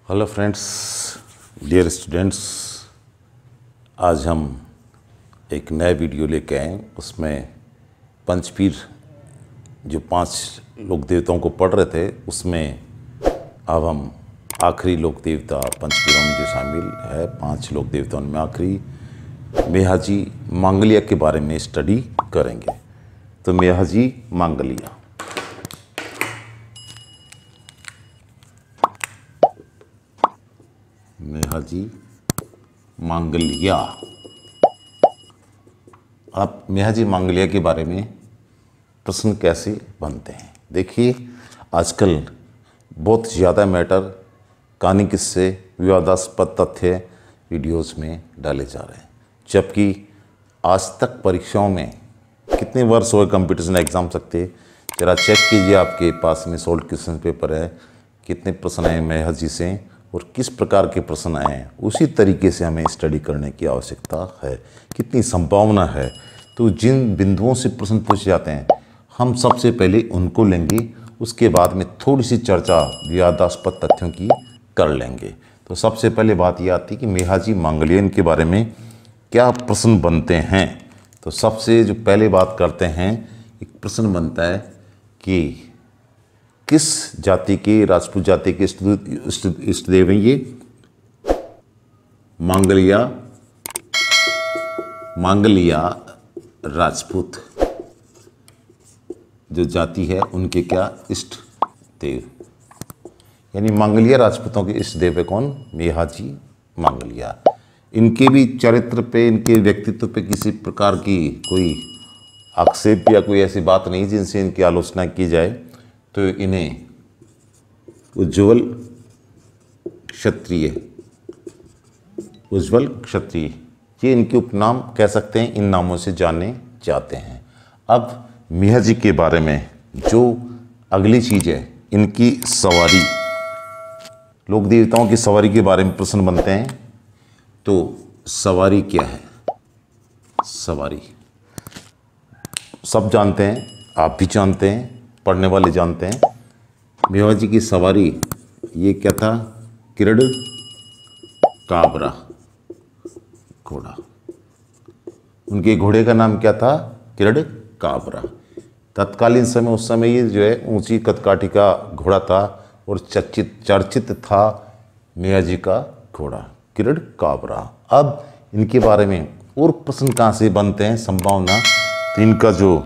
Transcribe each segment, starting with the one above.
Hello friends, dear students, आज हम एक नया वीडियो लेके आए। उसमें पंचपीर जो 5 लोक देवताओं को पढ़ रहे थे, उसमें अब हम आखिरी लोक देवता पंचपीरों में जो शामिल है 5 लोक देवताओं में आखिरी मेहाजी मांगलिया के बारे में स्टडी करेंगे। तो मेहाजी मांगलिया, मेहाजी मांगलिया। अब मेहाजी मांगलिया के बारे में प्रश्न कैसे बनते हैं, देखिए आजकल बहुत ज़्यादा मैटर, कहानी, किस्से, विवादास्पद तथ्य वीडियोस में डाले जा रहे हैं, जबकि आज तक परीक्षाओं में कितने वर्ष हुए कंपटीशन एग्ज़ाम सकते, जरा चेक कीजिए आपके पास में सोल्व क्वेश्चन पेपर है, कितने प्रश्न आए मेहाजी से और किस प्रकार के प्रश्न आए हैं, उसी तरीके से हमें स्टडी करने की आवश्यकता है। कितनी संभावना है, तो जिन बिंदुओं से प्रश्न पूछे जाते हैं हम सबसे पहले उनको लेंगे, उसके बाद में थोड़ी सी चर्चा विवादास्पद तथ्यों की कर लेंगे। तो सबसे पहले बात यह आती है कि मेहाजी मांगलियन के बारे में क्या प्रश्न बनते हैं। तो सबसे जो पहले बात करते हैं, एक प्रश्न बनता है कि किस जाति के, राजपूत जाति के इष्ट देव हैं ये? मांगलिया राजपूत जो जाति है उनके क्या इष्ट देव, यानी मांगलिया राजपूतों के इष्ट देव है कौन? मेहाजी मांगलिया। इनके भी चरित्र पे, इनके व्यक्तित्व पे किसी प्रकार की कोई आक्षेप या कोई ऐसी बात नहीं जिनसे इनकी आलोचना की जाए। तो इन्हें उज्ज्वल क्षत्रिय, ये इनके उपनाम कह सकते हैं, इन नामों से जाने जाते हैं। अब मेहाजी के बारे में जो अगली चीज़ है, इनकी सवारी, लोक देवताओं की सवारी के बारे में प्रश्न बनते हैं। तो सवारी क्या है? सवारी सब जानते हैं, आप भी जानते हैं, पढ़ने वाले जानते हैं। मेहाजी की सवारी ये क्या था? किरड काबरा घोड़ा। उनके घोड़े का नाम क्या था? किरड काबरा। तत्कालीन समय, उस समय ये जो है ऊंची कदकाठी का घोड़ा था और चर्चित था मेहाजी का घोड़ा किरड काबरा। अब इनके बारे में और प्रश्न कहाँ से बनते हैं, संभावना? तो इनका जो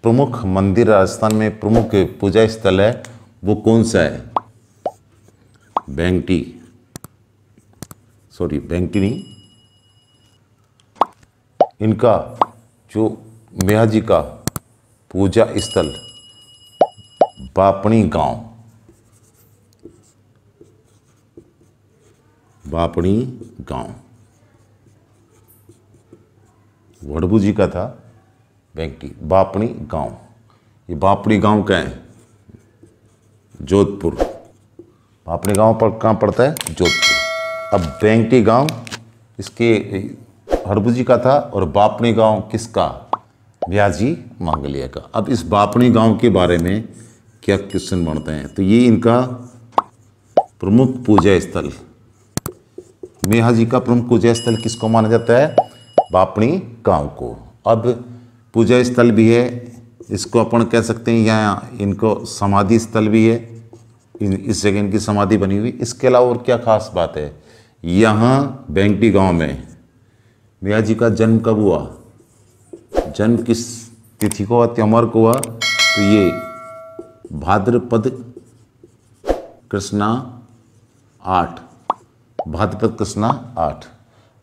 प्रमुख मंदिर, राजस्थान में प्रमुख पूजा स्थल है, वो कौन सा है? बेंगटी नहीं, इनका जो मेहाजी का पूजा स्थल बापणी गांव वड़भू जी का था। बेंगटी, बापणी गांव, ये बापणी गांव का है? जोधपुर। बापणी गांव पर कहाँ पड़ता है? जोधपुर। अब बेंगटी गांव इसके हड़बू जी का था और बापणी गांव किसका? मेहाजी मांगलिया का। अब इस बापणी गांव के बारे में क्या क्वेश्चन बनते हैं? तो ये इनका प्रमुख पूजा स्थल, मेहाजी का प्रमुख पूजा स्थल किसको माना जाता है? बापणी गांव को। अब पूजा स्थल भी है, इसको अपन कह सकते हैं, यहाँ इनको समाधि स्थल भी है, इस जगह इनकी समाधि बनी हुई। इसके अलावा और क्या खास बात है? यहाँ बेंगटी गांव में मेहाजी का जन्म कब हुआ? जन्म किस तिथि को हुआ, त्यौहार को हुआ? तो ये भाद्रपद कृष्णा 8,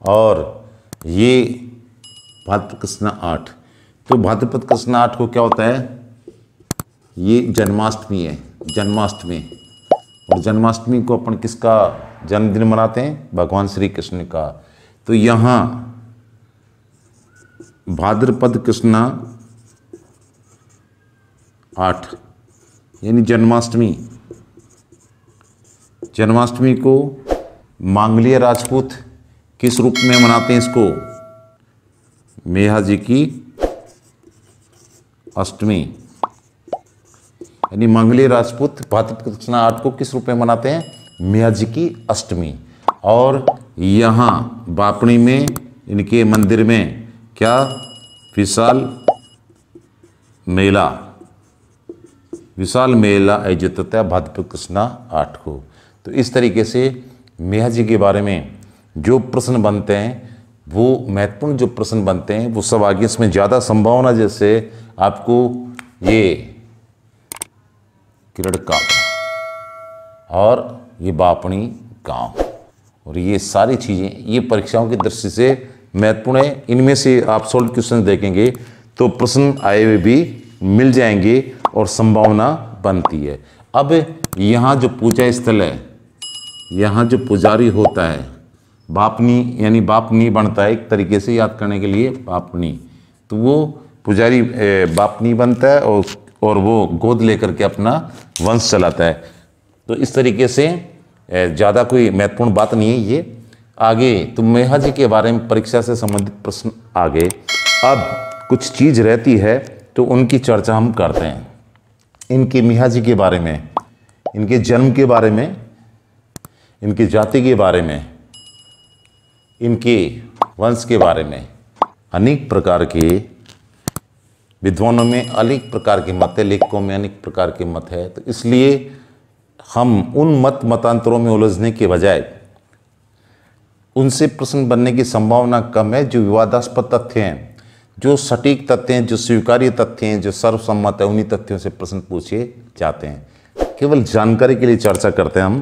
और ये भाद्रपद कृष्णा 8। तो भाद्रपद कृष्णा 8 को क्या होता है? ये जन्माष्टमी है, जन्माष्टमी। और जन्माष्टमी को अपन किसका जन्मदिन मनाते हैं? भगवान श्री कृष्ण का। तो यहाँ भाद्रपद कृष्णा 8 यानी जन्माष्टमी को मांगलिया राजपूत किस रूप में मनाते हैं? इसको मेहाजी की अष्टमी, यानी मांगलिया राजपूत भाद्रपद कृष्णा 8 को किस रूप में मनाते हैं? मैयाजी की अष्टमी। और यहाँ बापणी में इनके मंदिर में क्या विशाल मेला आयोजित होता है भाद्रपद कृष्णा 8 को। तो इस तरीके से मैयाजी के बारे में जो प्रश्न बनते हैं, वो महत्वपूर्ण जो प्रश्न बनते हैं वो सब आगे। इसमें ज़्यादा संभावना जैसे आपको ये किरड़का और ये बापणी गांव और ये सारी चीज़ें ये परीक्षाओं की दृष्टि से महत्वपूर्ण है। इनमें से आप सॉल्व क्वेश्चन देखेंगे तो प्रश्न आए हुए भी मिल जाएंगे और संभावना बनती है। अब यहाँ जो पूजा स्थल है, यहाँ जो पुजारी होता है बापनी, यानी बापनी बनता है एक तरीके से याद करने के लिए बापनी, तो वो पुजारी बापनी बनता है और वो गोद लेकर के अपना वंश चलाता है। तो इस तरीके से ज़्यादा कोई महत्वपूर्ण बात नहीं है ये। आगे तो मैयाजी के बारे में परीक्षा से संबंधित प्रश्न आगे। अब कुछ चीज़ रहती है तो उनकी चर्चा हम करते हैं। इनके मैयाजी के बारे में, इनके जन्म के बारे में, इनकी जाति के बारे में, इनके वंश के बारे में अनेक प्रकार के विद्वानों में अनेक प्रकार के मत है, लेखकों में अनेक प्रकार के मत है। तो इसलिए हम उन मतांतरों में उलझने के बजाय उनसे प्रश्न बनने की संभावना कम है। जो विवादास्पद तथ्य हैं, जो सटीक तथ्य हैं, जो स्वीकार्य तथ्य हैं, जो सर्वसम्मत है, उन्हीं तथ्यों से प्रश्न पूछे जाते हैं। केवल जानकारी के लिए चर्चा करते हैं हम।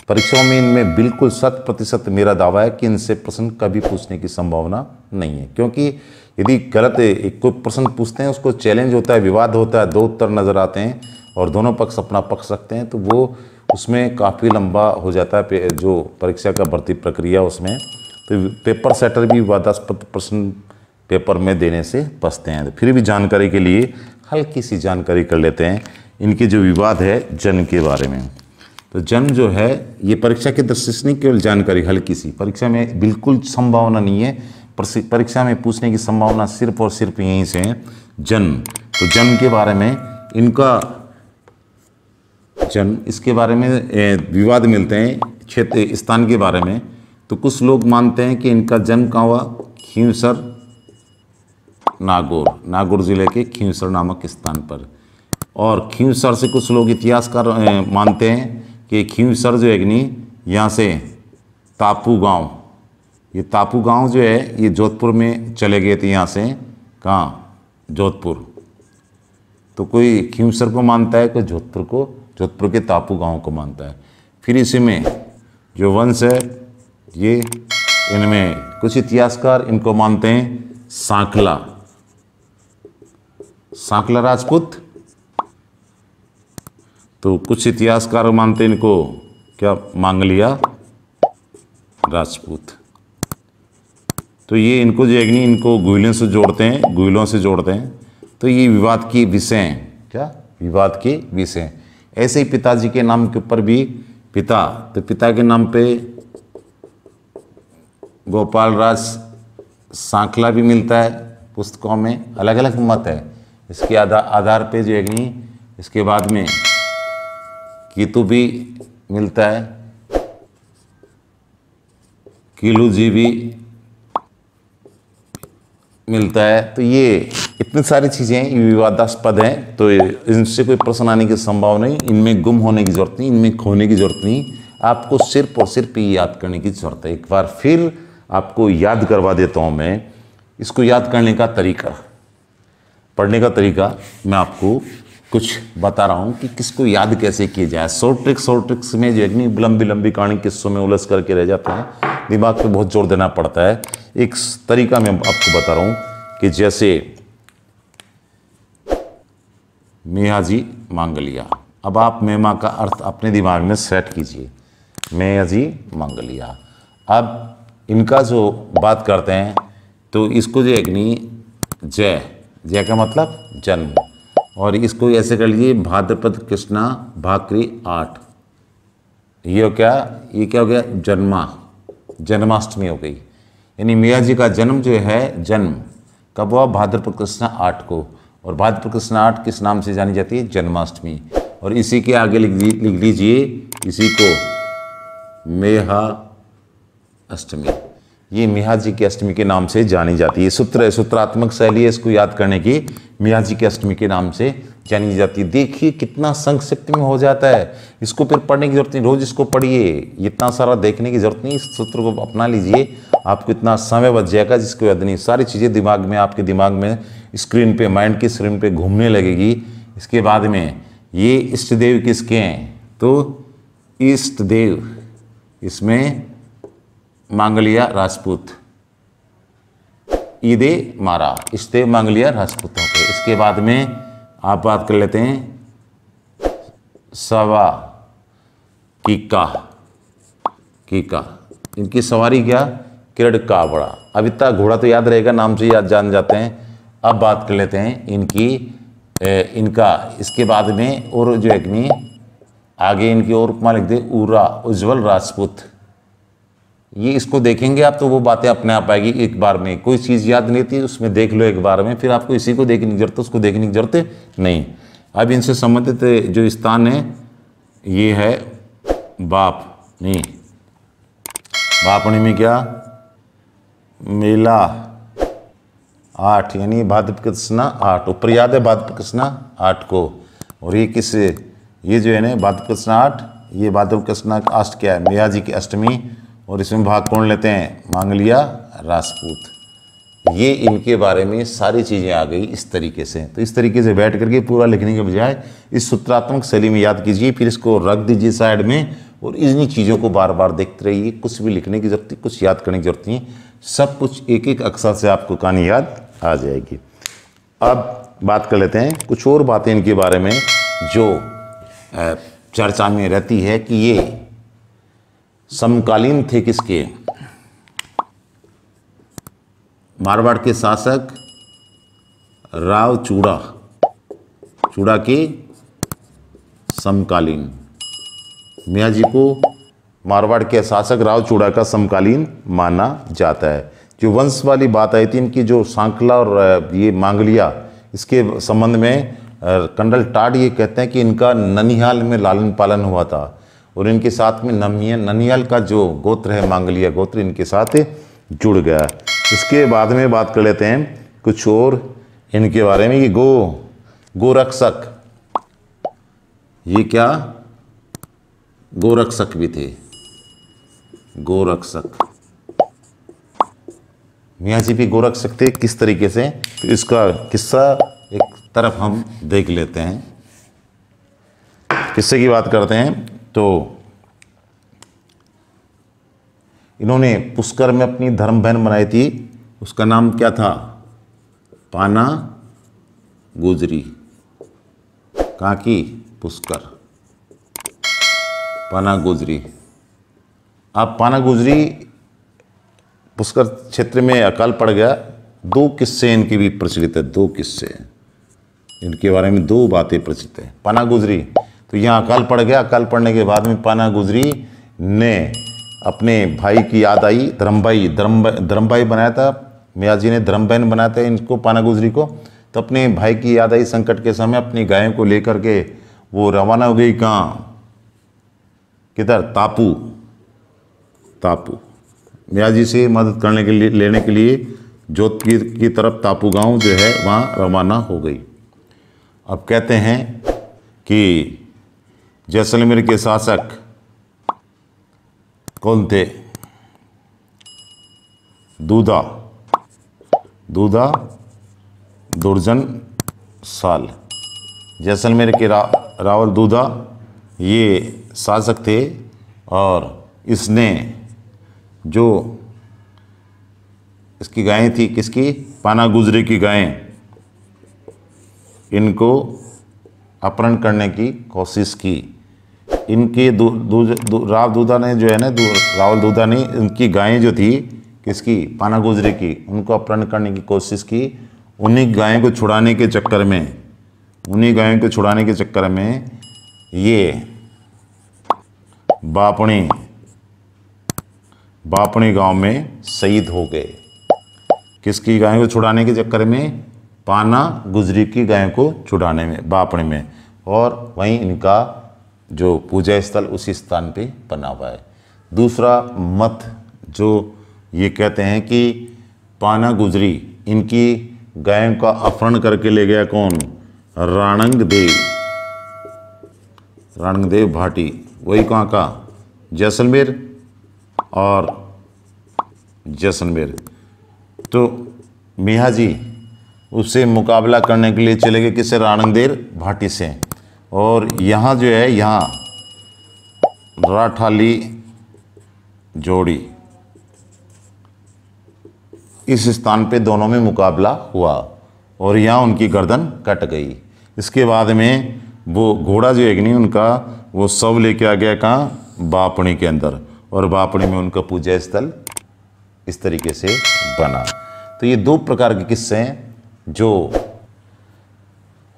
परीक्षाओं में इनमें बिल्कुल 100% मेरा दावा है कि इनसे प्रश्न कभी पूछने की संभावना नहीं है, क्योंकि यदि गलत कोई प्रश्न पूछते हैं उसको चैलेंज होता है, विवाद होता है, 2 उत्तर नज़र आते हैं और दोनों पक्ष अपना पक्ष रखते हैं, तो वो उसमें काफ़ी लंबा हो जाता है जो परीक्षा का भर्ती प्रक्रिया उसमें। तो पेपर सेटर भी विवादास्पद प्रश्न पेपर में देने से बचते हैं। तो फिर भी जानकारी के लिए हल्की सी जानकारी कर लेते हैं। इनके जो विवाद है जन्म के बारे में, तो जन्म जो है ये परीक्षा की दृष्टि से नहीं, केवल जानकारी हल्की सी, परीक्षा में बिल्कुल संभावना नहीं है। परीक्षा में पूछने की संभावना सिर्फ और सिर्फ यहीं से है, जन्म। तो जन्म के बारे में, इनका जन्म, इसके बारे में विवाद मिलते हैं क्षेत्र स्थान के बारे में। तो कुछ लोग मानते हैं कि इनका जन्म कहाँ हुआ, खींवसर नागौर जिले के खींवसर नामक स्थान पर। और खींवसर से कुछ लोग इतिहासकार मानते हैं कि खींवसर जो है कि नहीं, यहाँ से तापू गांव, ये तापू गांव जो है ये जोधपुर में चले गए थे, यहाँ से कहाँ, जोधपुर। तो कोई खींवसर को मानता है, कोई जोधपुर के तापू गांव को मानता है। फिर इसी में जो वंश है ये, इनमें कुछ इतिहासकार इनको मानते हैं सांकला राजपूत, तो कुछ इतिहासकार मानते हैं इनको क्या, मांगलिया राजपूत। तो ये इनको जो है नहीं, इनको गुइलों से जोड़ते हैं। तो ये विवाद के विषय हैं, क्या विवाद के विषय। ऐसे ही पिताजी के नाम के ऊपर भी तो पिता के नाम पे गोपाल राज सांकला भी मिलता है पुस्तकों में, अलग अलग मत है इसके आधार पे जो है नहीं। इसके बाद में कीतु भी मिलता है, किलू जी भी मिलता है। तो ये इतनी सारी चीज़ें विवादास्पद हैं, तो इनसे कोई प्रश्न आने की संभावना नहीं। इनमें गुम होने की जरूरत नहीं, इनमें खोने की जरूरत नहीं। आपको सिर्फ और सिर्फ ये याद करने की जरूरत है। एक बार फिर आपको याद करवा देता हूँ मैं। इसको याद करने का तरीका, पढ़ने का तरीका मैं आपको कुछ बता रहा हूँ कि किसको याद कैसे किया जाए। शॉर्ट ट्रिक्स में जो है लंबी लंबी कहानी किस्सों में उलझ करके रह जाते हैं, दिमाग पे बहुत जोर देना पड़ता है। एक तरीका मैं आपको बता रहा हूँ कि जैसे मैयाजी मांगलिया। अब आप मेमा का अर्थ अपने दिमाग में सेट कीजिए, मैयाजी मांगलिया। अब इनका जो बात करते हैं तो इसको जो है जय का मतलब जन्म, और इसको ऐसे कर लीजिए भाद्रपद कृष्णा भाकरी 8। ये क्या हो गया, जन्माष्टमी हो गई। यानी मैयाजी का जन्म जो है, जन्म कब हुआ, भाद्रपद कृष्णा 8 को। और भाद्रपद कृष्णा 8 किस नाम से जानी जाती है, जन्माष्टमी। और इसी के आगे लिख लीजिए, इसी को मेहा अष्टमी, ये मिया जी की अष्टमी के नाम से जानी जाती है। सूत्र है, सूत्रात्मक शैली है इसको याद करने की, मिया जी की अष्टमी के नाम से जानी जाती है। देखिए कितना संक्षिप्त में हो जाता है, इसको फिर पढ़ने की जरूरत नहीं, रोज इसको पढ़िए, इतना सारा देखने की जरूरत नहीं। इस सूत्र को अपना लीजिए, आपको इतना समय बच जाएगा जिसको याद नहीं, सारी चीज़ें दिमाग में, आपके दिमाग में स्क्रीन पे, माइंड की स्क्रीन पे घूमने लगेगी। इसके बाद में ये इष्ट देव किसके हैं, तो इष्ट देव इसमें मांगलिया राजपूत, ईदे मारा, इष्ट देव मांगलिया राजपूतों के। इसके बाद में आप बात कर लेते हैं सवा कीका, कीका इनकी सवारी क्या, किरड कावड़ा। अब इतना घोड़ा तो याद रहेगा, नाम से याद जान जाते हैं। अब बात कर लेते हैं इनकी इनका, इसके बाद में और जो एक में आगे इनकी और उपमा लिख दे, उरा उज्जवल राजपूत। ये इसको देखेंगे आप तो वो बातें अपने आप आएगी एक बार में, कोई चीज़ याद नहीं थी उसमें देख लो एक बार में, फिर आपको इसी को देखने की जरूरत, उसको देखने की जरूरत नहीं। अब इनसे संबंधित जो स्थान है ये है बापनी, बापनी में क्या, मेला 8 यानी भाद्रपद कृष्णा 8, ऊपर याद है भाद्रपद कृष्णा 8 को। और ये किस, ये जो है ना भाद्रपद कृष्णा 8, ये भाद्रपद कृष्णा अष्ट क्या है, मिया जी की अष्टमी। और इसमें भाग कौन लेते हैं, मांगलिया राजपूत। ये इनके बारे में सारी चीज़ें आ गई इस तरीके से। तो इस तरीके से बैठ करके पूरा लिखने के बजाय इस सूत्रात्मक शैली में याद कीजिए, फिर इसको रख दीजिए साइड में और इन्हीं चीज़ों को बार बार देखते रहिए। कुछ भी लिखने की जरूरत नहीं, कुछ याद करने की जरूरत नहीं, सब कुछ एक एक अक्षर से आपको कहानी याद आ जाएगी। अब बात कर लेते हैं कुछ और बातें इनके बारे में जो चर्चा में रहती है कि ये समकालीन थे किसके, मारवाड़ के शासक राव चूड़ा, चूड़ा के समकालीन। मियाँ जी को मारवाड़ के शासक राव चूड़ा का समकालीन माना जाता है। जो वंश वाली बात आई थी इनकी, जो सांकला और ये मांगलिया, इसके संबंध में कंडल टाड ये कहते हैं कि इनका ननिहाल में लालन पालन हुआ था और इनके साथ में ननिहाल का जो गोत्र है मांगलिया गोत्र इनके साथ जुड़ गया। इसके बाद में बात कर लेते हैं कुछ और इनके बारे में। ये गोरक्षक, ये क्या, गोरक्षक भी थे, गोरक्षक। मियाँ जी भी गोरक्षक थे, किस तरीके से, तो इसका किस्सा एक तरफ हम देख लेते हैं। किस्से की बात करते हैं तो इन्होंने पुष्कर में अपनी धर्म बहन बनाई थी, उसका नाम क्या था, पाना गुजरी। कहाँ की, पुष्कर, पाना गुजरी। अब पाना गुजरी पुष्कर क्षेत्र में अकाल पड़ गया। 2 किस्से इनके भी प्रचलित है, 2 किस्से इनके बारे में, 2 बातें प्रचलित है। पाना गुजरी तो यहाँ अकाल पड़ गया, अकाल पड़ने के बाद में पाना गुजरी ने अपने भाई की याद आई, धर्मभाई बनाया था, मियाँ जी ने धर्मबहन बनाया था इनको, पाना गुजरी को। तो अपने भाई की याद आई संकट के समय, अपनी गायों को लेकर के वो रवाना हो गई, कहाँ, किधर, तापू। मियाँ जी से मदद करने के लिए, लेने के लिए जोधपुर की तरफ तापू गांव जो है वहाँ रवाना हो गई। अब कहते हैं कि जैसलमेर के शासक कौन थे, दूधा दुर्जन साल। जैसलमेर के रावल दूधा ये शासक थे और इसने जो इसकी गायें थी, किसकी, पाना गुजरी की गायें, इनको अपहरण करने की कोशिश की। इनके राव दूधा ने जो है ना, रावल दूधा ने इनकी गायें जो थी, किसकी, पाना गुजरी की, उनको अपहरण करने की कोशिश की। उन्हीं गायों को छुड़ाने के चक्कर में ये बापणी गांव में शहीद हो गए। किसकी गायों को छुड़ाने के चक्कर में, पाना गुजरी की गायों को छुड़ाने में, बापणी में। और वहीं इनका जो पूजा स्थल उसी स्थान पे बना हुआ है। दूसरा मत, जो ये कहते हैं कि पाना गुजरी, इनकी गायों का अपहरण करके ले गया कौन? राणंगदेव भाटी। वही कहाँ का? जैसलमेर और जैसलमेर। तो मियाँ जी उससे मुकाबला करने के लिए चले गए किससे? राणंगदेव भाटी से। और यहाँ जो है, यहाँ राठाली जोड़ी, इस स्थान पे दोनों में मुकाबला हुआ और यहाँ उनकी गर्दन कट गई। इसके बाद में वो घोड़ा जो है कि नहीं उनका, वो शव लेके आ गया कहाँ? बापणी के अंदर, और बापणी में उनका पूजा स्थल इस तरीके से बना। तो ये दो प्रकार के किस्से हैं जो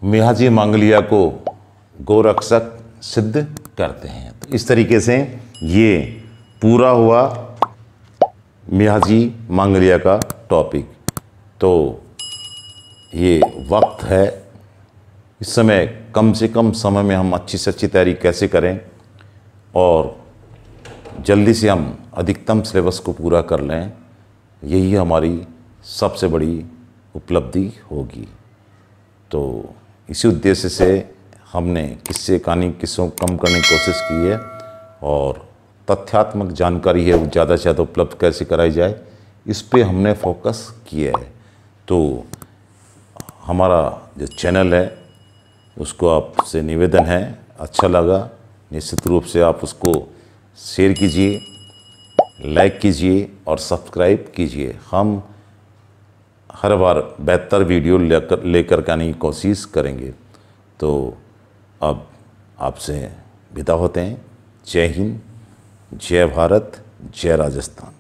मियाजी मांगलिया को गोरक्षक सिद्ध करते हैं। तो इस तरीके से ये पूरा हुआ मियाजी मांगलिया का टॉपिक। तो ये वक्त है, इस समय कम से कम समय में हम अच्छी से अच्छी तैयारी कैसे करें और जल्दी से हम अधिकतम सिलेबस को पूरा कर लें, यही हमारी सबसे बड़ी उपलब्धि होगी। तो इसी उद्देश्य से हमने किस्से कहानी किस्सों को कम करने की कोशिश की है और तथ्यात्मक जानकारी है वो ज़्यादा से ज़्यादा उपलब्ध कैसे कराई जाए, इस पे हमने फोकस किया है। तो हमारा जो चैनल है उसको आपसे निवेदन है, अच्छा लगा निश्चित रूप से आप उसको शेयर कीजिए, लाइक कीजिए और सब्सक्राइब कीजिए। हम हर बार बेहतर वीडियो लेकर के आने की कोशिश करेंगे। तो अब आपसे विदा होते हैं। जय हिंद, जय भारत, जय राजस्थान।